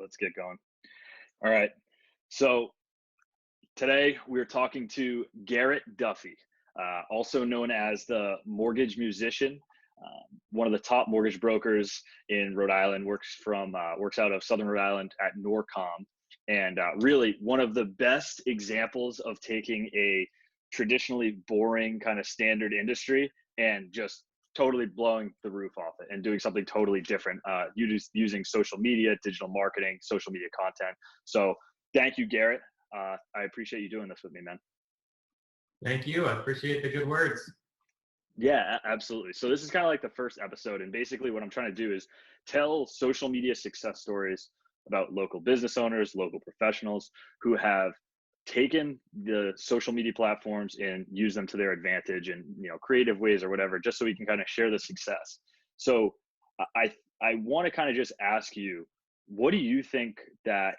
let's get going. All right. So today we're talking to Garrett Duffy, also known as the mortgage musician, one of the top mortgage brokers in Rhode Island. Works out of Southern Rhode Island at Norcom, and really one of the best examples of taking a traditionally boring kind of standard industry and just totally blowing the roof off it and doing something totally different, using social media, digital marketing, social media content. So thank you, Garrett. I appreciate you doing this with me, man. Thank you. I appreciate the good words. Yeah, absolutely. So this is kind of like the first episode, and basically what I'm trying to do is tell social media success stories about local business owners, local professionals who have taken the social media platforms and use them to their advantage in creative ways or whatever, just so we can kind of share the success. So I want to kind of just ask you, what do you think that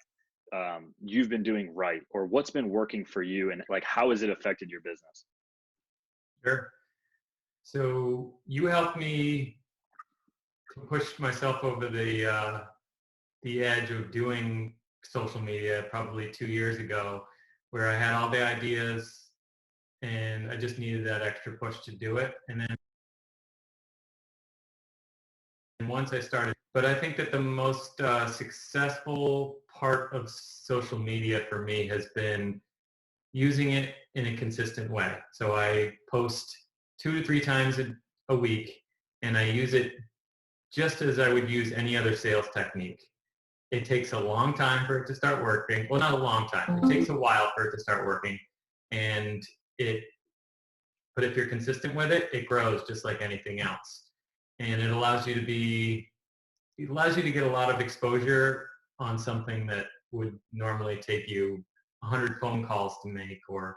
you've been doing right, or what's been working for you, and like how has it affected your business? Sure. So you helped me to push myself over the edge of doing social media probably 2 years ago, where I had all the ideas and I just needed that extra push to do it. And then once I started, but I think that the most successful part of social media for me has been using it in a consistent way. So I post 2 to 3 times a week, and I use it just as I would use any other sales technique. It takes a long time for it to start working. Well, not a long time. It takes a while for it to start working. But if you're consistent with it, it grows just like anything else. And it allows you to get a lot of exposure on something that would normally take you 100 phone calls to make, or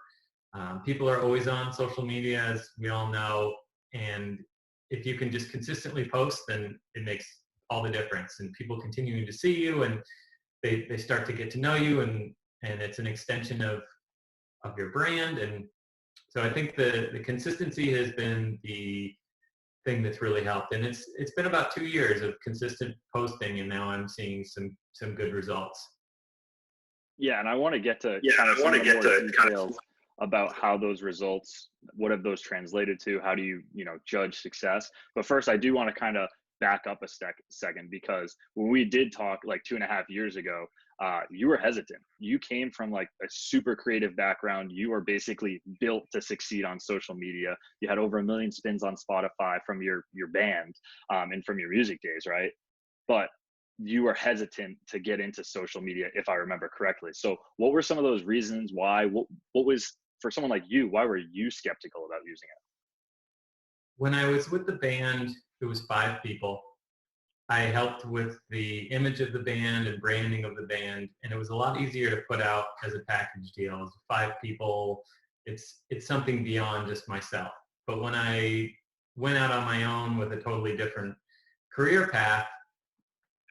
people are always on social media, as we all know, and if you can just consistently post, then it makes all the difference, and people continuing to see you, and they start to get to know you, and it's an extension of your brand. And so I think the consistency has been the thing that's really helped, and it's been about 2 years of consistent posting, and now I'm seeing some good results. Yeah, and I want to get to some of the more details about how those results, what have those translated to, how do you judge success. But first, I do want to kind of back up a second, because when we did talk like 2.5 years ago, you were hesitant. You came from like a super creative background. You were basically built to succeed on social media. You had over 1 million spins on Spotify from your band, and from your music days, right? But you were hesitant to get into social media, if I remember correctly. So what were some of those reasons why? What was, for someone like you, why were you skeptical about using it? When I was with the band, it was 5 people. I helped with the image of the band and branding of the band, and it was a lot easier to put out as a package deal. It was 5 people. It's something beyond just myself. But when I went out on my own with a totally different career path,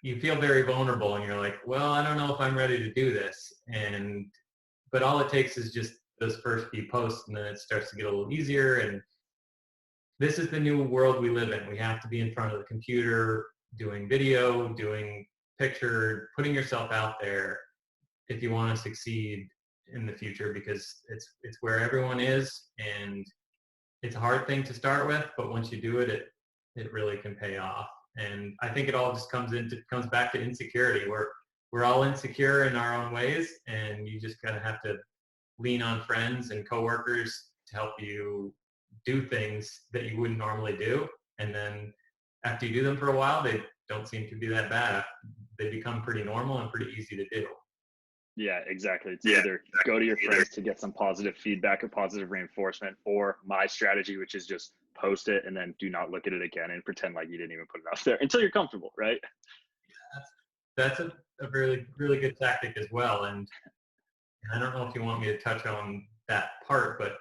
you feel very vulnerable, and you're like, well, I don't know if I'm ready to do this. But all it takes is just those first few posts, and then it starts to get a little easier. And this is the new world we live in. We have to be in front of the computer, doing video, doing picture, putting yourself out there if you want to succeed in the future, because it's where everyone is, and it's a hard thing to start with, but once you do it, it really can pay off. And I think it all just comes back to insecurity. We're all insecure in our own ways, and you just kind of have to lean on friends and coworkers to help you do things that you wouldn't normally do. And then after you do them for a while, they don't seem to be that bad. They become pretty normal and pretty easy to do. Yeah, exactly. It's either go to your friends to get some positive feedback or positive reinforcement, or my strategy, which is just post it and then do not look at it again and pretend like you didn't even put it out there until you're comfortable, right? That's a really, really good tactic as well. And I don't know if you want me to touch on that part, but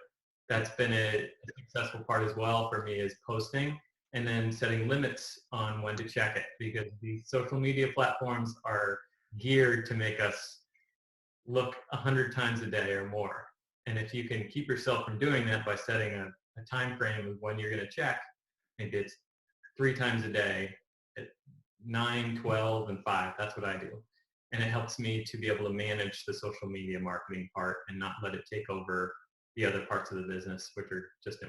that's been a successful part as well for me, is posting and then setting limits on when to check it, because the social media platforms are geared to make us look 100 times a day or more. And if you can keep yourself from doing that by setting a time frame of when you're going to check, maybe it's 3 times a day at 9, 12, and 5. That's what I do. and it helps me to be able to manage the social media marketing part and not let it take over the other parts of the business, which are just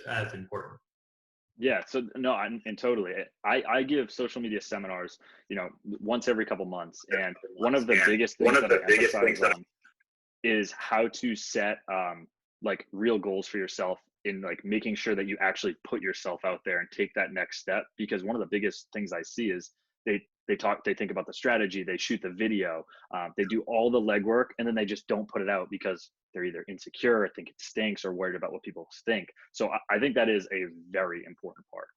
as important. Yeah. So no, and totally. I give social media seminars, once every couple months. And one of the biggest things that I emphasize on is how to set like real goals for yourself in like making sure that you actually put yourself out there and take that next step. Because one of the biggest things I see is they think about the strategy, they shoot the video, they do all the legwork, and then they just don't put it out because they're either insecure or think it stinks or worried about what people think. So I think that is a very important part.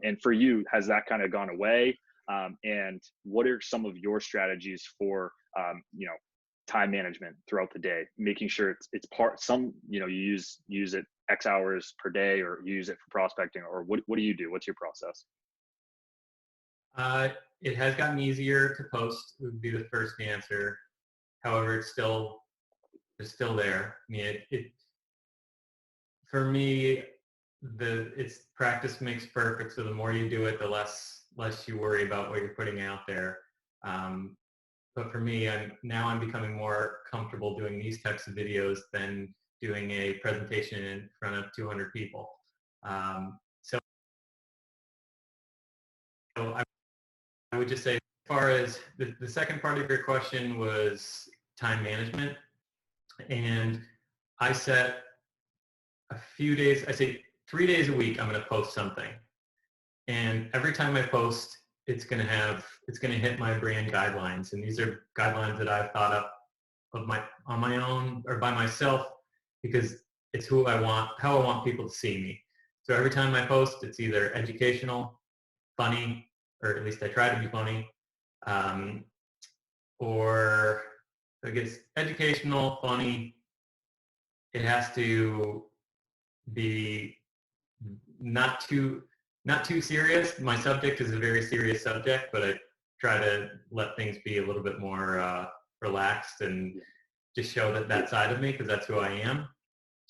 And for you, has that kind of gone away? And what are some of your strategies for time management throughout the day, making sure it's you use it X hours per day, or use it for prospecting, or what do you do? What's your process? It has gotten easier to post, would be the first answer. However, it's still there. I mean, for me, it's practice makes perfect. So the more you do it, the less you worry about what you're putting out there. But for me, I'm becoming more comfortable doing these types of videos than doing a presentation in front of 200 people. So I would just say, as far as the second part of your question was time management, and I set a few days, I say 3 days a week, I'm going to post something. And every time I post, it's going to hit my brand guidelines. And these are guidelines that I've thought up on my own or by myself, because it's how I want people to see me. So every time I post, it's either educational, funny, or at least I try to be funny, or I guess educational, funny. It has to be not too serious. My subject is a very serious subject, but I try to let things be a little bit more relaxed and just show that side of me, because that's who I am.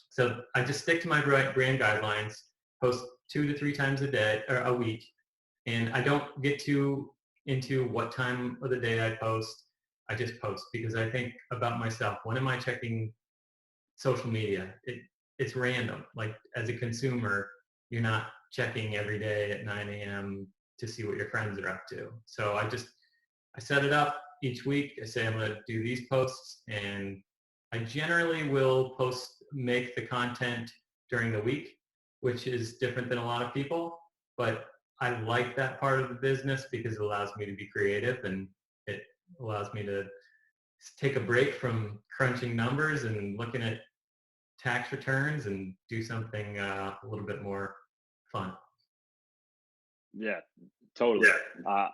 So I just stick to my brand guidelines, post 2 to 3 times a week, and I don't get too into what time of the day I post. I just post because I think about myself. When am I checking social media? It's random. Like, as a consumer, you're not checking every day at 9 a.m. to see what your friends are up to. So I set it up each week. I say I'm going to do these posts, and I generally will make the content during the week, which is different than a lot of people, but I like that part of the business because it allows me to be creative, and it allows me to take a break from crunching numbers and looking at tax returns and do something a little bit more fun. Yeah, totally.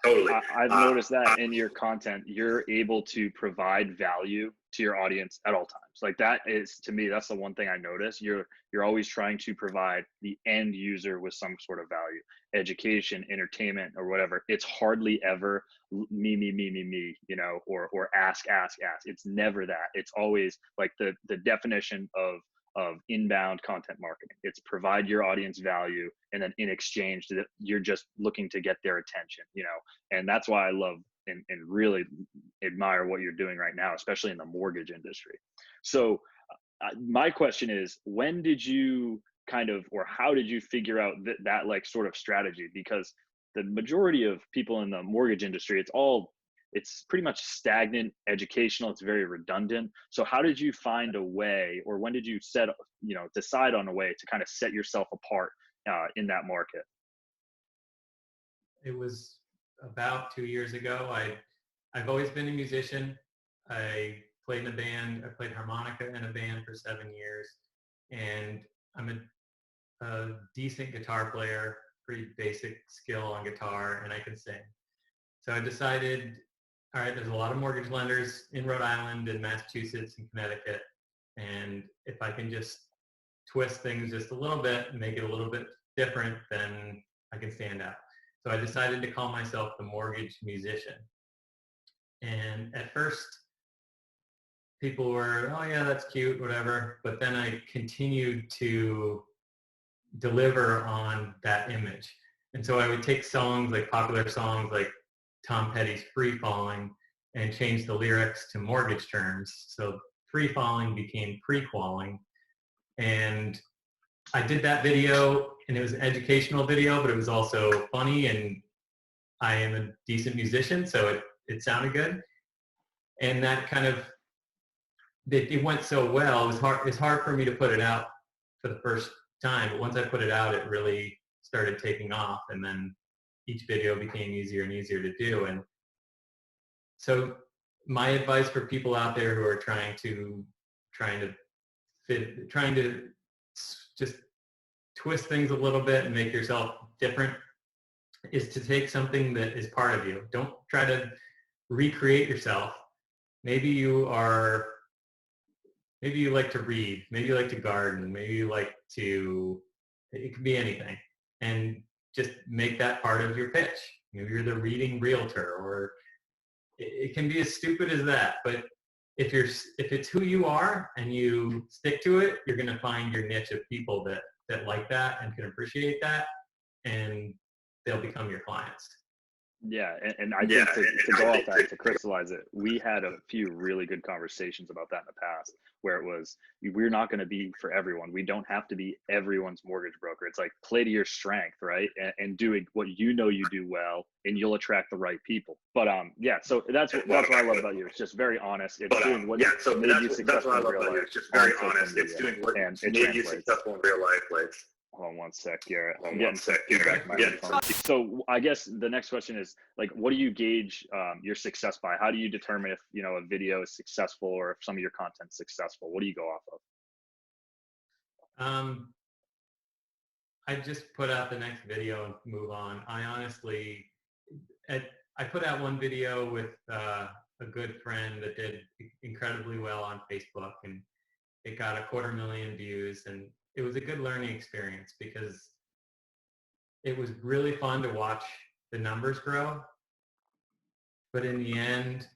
Totally. I've noticed that in your content, you're able to provide value to your audience at all times. Like, that is, to me, that's the one thing I notice. You're always trying to provide the end user with some sort of value, education, entertainment, or whatever. It's hardly ever me, or ask. It's never that. It's always like the definition of inbound content marketing. It's provide your audience value, and then in exchange that you're just looking to get their attention, and that's why I love and really admire what you're doing right now, especially in the mortgage industry. So my question is, when did you or how did you figure out that like sort of strategy? Because the majority of people in the mortgage industry, it's pretty much stagnant, educational. It's very redundant. So how did you find a way, or when did you decide on a way to kind of set yourself apart in that market? It was about 2 years ago. I've always been a musician. I played in a band. I played harmonica in a band for 7 years, and I'm a decent guitar player, pretty basic skill on guitar, and I can sing. So I decided, all right, there's a lot of mortgage lenders in Rhode Island and Massachusetts and Connecticut, and if I can just twist things just a little bit and make it a little bit different, then I can stand out. So I decided to call myself the mortgage musician. And at first, people were, oh yeah, that's cute, whatever. But then I continued to deliver on that image. And so I would take songs, like popular songs like Tom Petty's Free Falling, and changed the lyrics to mortgage terms. So free falling became pre-qualling. And I did that video, and it was an educational video, but it was also funny, and I am a decent musician, so it sounded good. And that kind of, it went so well. It's hard for me to put it out for the first time, but once I put it out, it really started taking off, and then each video became easier and easier to do. And so my advice for people out there who are trying to just twist things a little bit and make yourself different is to take something that is part of you. Don't try to recreate yourself. Maybe you like to read, maybe you like to garden, maybe you like to, it could be anything. And just make that part of your pitch. Maybe you're the reading realtor, or it can be as stupid as that. But if it's who you are and you stick to it, you're going to find your niche of people that like that and can appreciate that, and they'll become your clients. Yeah, and I think to go off that, to crystallize it, we had a few really good conversations about that in the past, where it was, we're not going to be for everyone. We don't have to be everyone's mortgage broker. It's like, play to your strength, right? And doing what you know you do well, and you'll attract the right people. But yeah, so that's what I love about you. It's just very honest. It's doing what made you successful in real life. It's just very honest. It's doing what made you successful in real life. Like, hold on one sec, Garrett. I'm getting feedback on my phone. So I guess the next question is, like, what do you gauge your success by? How do you determine if, you know, a video is successful or if some of your content's successful? What do you go off of? I just put out the next video and move on. I honestly, I put out one video with a good friend that did incredibly well on Facebook, and it got 250,000 views, and it was a good learning experience because it was really fun to watch the numbers grow. But in the end,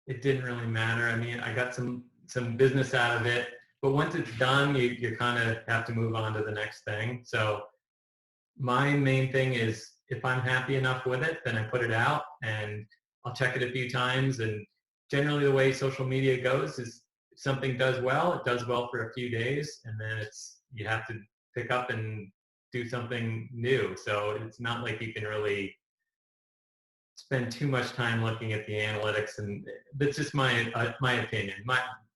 it didn't really matter. I mean, I got some business out of it, but once it's done, you kind of have to move on to the next thing. So my main thing is, if I'm happy enough with it, then I put it out and I'll check it a few times. And generally the way social media goes is, if something does well, it does well for a few days, and then you have to pick up and do something new. So it's not like you can really spend too much time looking at the analytics, and that's just my opinion.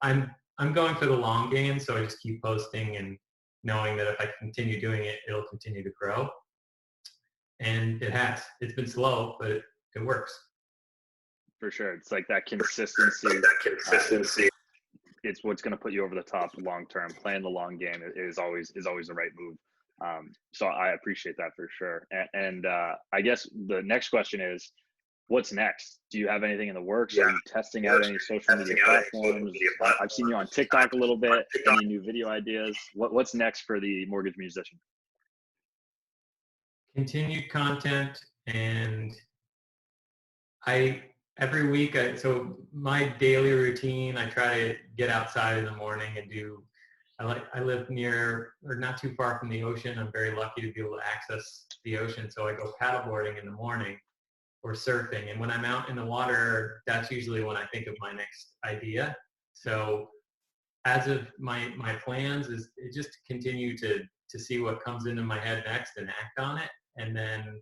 I'm going for the long game, so I just keep posting and knowing that if I continue doing it, it'll continue to grow. And it has. It's been slow, but it works. For sure. It's like that consistency. It's what's going to put you over the top long term. Playing the long game is always the right move. So I appreciate that for sure. And I guess the next question is, what's next? Do you have anything in the works? Are you testing out any social media platforms? I've seen you on TikTok a little bit. Any new video ideas? What's next for the mortgage musician? Continued content, and every week, so my daily routine, I try to get outside in the morning and I live near, or not too far from the ocean. I'm very lucky to be able to access the ocean. So I go paddleboarding in the morning or surfing. And when I'm out in the water, that's usually when I think of my next idea. So as of my plans is just to continue to see what comes into my head next and act on it. And then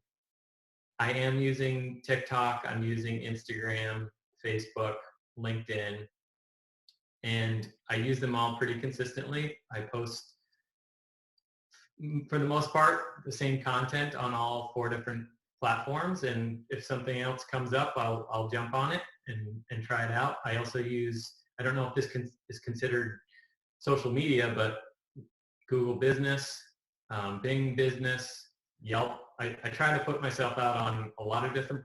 I am using TikTok, I'm using Instagram, Facebook, LinkedIn, and I use them all pretty consistently. I post, for the most part, the same content on all 4 different platforms, and if something else comes up, I'll jump on it and try it out. I also use, I don't know if this is considered social media, but Google Business, Bing Business, Yelp. I try to put myself out on a lot of different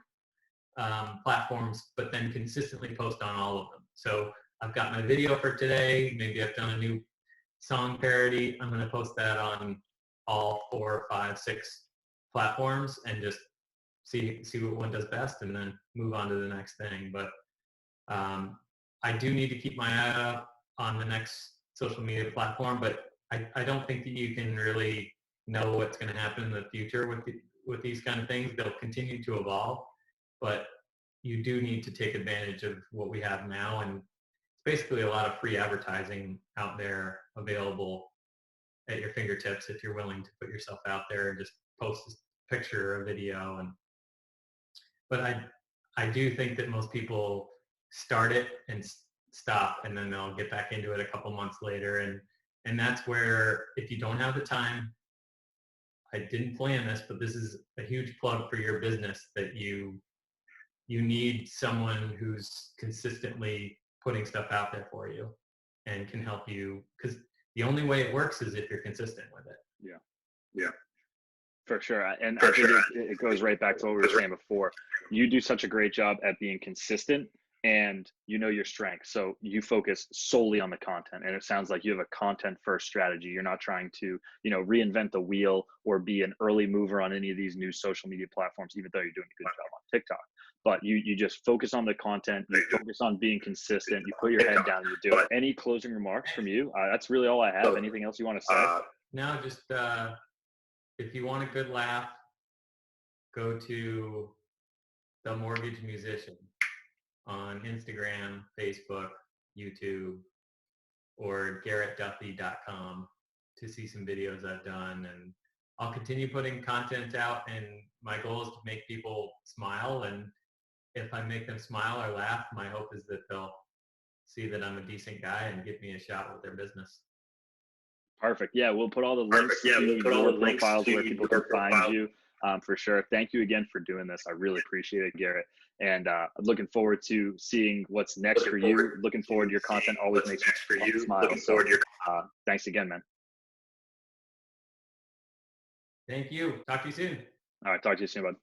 platforms, but then consistently post on all of them. So I've got my video for today. Maybe I've done a new song parody. I'm going to post that on all 4, 5, 6 platforms and just see what one does best, and then move on to the next thing. But I do need to keep my eye out on the next social media platform, but I don't think that you can really know what's going to happen in the future with these kind of things. They'll continue to evolve, but you do need to take advantage of what we have now, and basically a lot of free advertising out there available at your fingertips if you're willing to put yourself out there and just post a picture or video. But I do think that most people start it and stop, and then they'll get back into it a couple months later. And that's where, if you don't have the time, I didn't plan this, but this is a huge plug for your business, that you need someone who's consistently putting stuff out there for you and can help you, because the only way it works is if you're consistent with it. Yeah. For sure. And I think it goes right back to what we were saying before. You do such a great job at being consistent, and you know your strengths. So you focus solely on the content. And it sounds like you have a content first strategy. You're not trying to, reinvent the wheel or be an early mover on any of these new social media platforms, even though you're doing a good job on TikTok. But you just focus on the content, you focus on being consistent, you put your head down and you do it. Any closing remarks from you? That's really all I have. Anything else you want to say? No, just if you want a good laugh, go to The Mortgage Musician on Instagram, Facebook, YouTube, or GarrettDuffy.com to see some videos I've done. And I'll continue putting content out, and my goal is to make people smile. And if I make them smile or laugh, my hope is that they'll see that I'm a decent guy and give me a shot with their business. Perfect. Yeah, we'll put all the links to your profiles where people can find you, for sure. Thank you again for doing this. I really appreciate it, Garrett. And I'm looking forward to seeing what's next for you. Looking forward to your content. Always makes me smile. So thanks again, man. Thank you. Talk to you soon. All right. Talk to you soon, bud.